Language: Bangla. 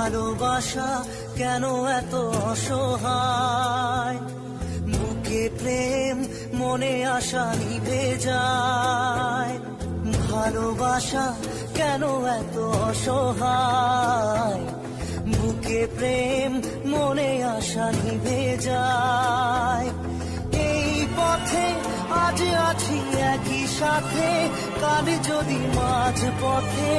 ভালোবাসা কেন এত অসহায়, বুকে প্রেম মনে আশা নিভে যায়। ভালোবাসা কেন এত অসহায়, বুকে প্রেম মনে আশা নিভে যায়। এই পথে আজ আছি একই সাথে, কাল যদি মাঝ পথে